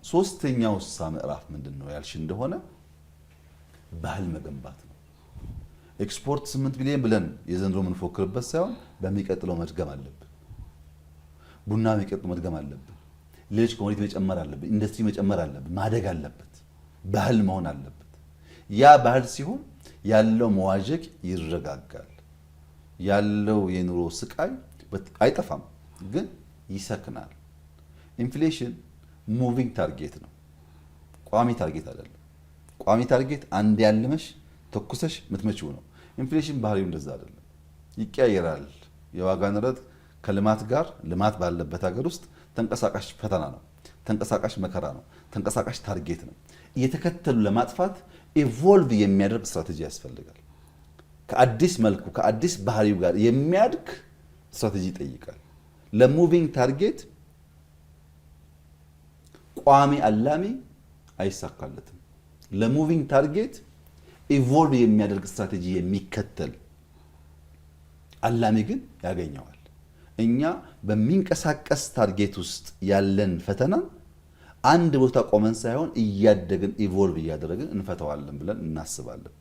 ሶስተኛው ምዕራፍ ምንድነው ያልሽ እንደሆነ ባህል መገንባት ነው። ኤክስፖርት 8 ቢሊዮን ብለን የዘንድሮ የምንፎክርበት ሳይሆን በሚቀጥለው መድገም አለብን። ቡና የሚቀጥለው መድገም አለብን። ሌሎች ኮሞዲቲ መጨመር አለብን። ኢንዱስትሪ መጨመር አለብን። ማደግ አለበት። ባህል መሆን አለበት። ያ ባህል ሲሆን ያለው መዋዠቅ ይረጋጋል። ያለው የኑሮ ስቃይ አይጠፋም፣ ግን ይሰክናል። ኢንፍሌሽን ሙቪንግ ታርጌት ነው፣ ቋሚ ታርጌት አይደለም። ቋሚ ታርጌት አንድ ያልመሽ ተኩሰሽ ምትመጪው ነው። ኢንፍሌሽን ባህሪው እንደዛ አይደለም፣ ይቀያየራል። የዋጋ ንረት ከልማት ጋር ልማት ባለበት ሀገር ውስጥ ተንቀሳቃሽ ፈተና ነው፣ ተንቀሳቃሽ መከራ ነው፣ ተንቀሳቃሽ ታርጌት ነው። እየተከተሉ ለማጥፋት ኢቮልቭ የሚያደርግ ስትራቴጂ ያስፈልጋል። ከአዲስ መልኩ ከአዲስ ባህሪው ጋር የሚያድግ ስትራቴጂ ይጠይቃል። ለሙቪንግ ታርጌት ቋሚ አላሚ አይሳካለትም። ለሙቪንግ ታርጌት ኢቮልቭ የሚያደርግ ስትራቴጂ የሚከተል አላሚ ግን ያገኘዋል። እኛ በሚንቀሳቀስ ታርጌት ውስጥ ያለን ፈተና አንድ ቦታ ቆመን ሳይሆን እያደግን ኢቮልቭ እያደረግን እንፈተዋለን ብለን እናስባለን።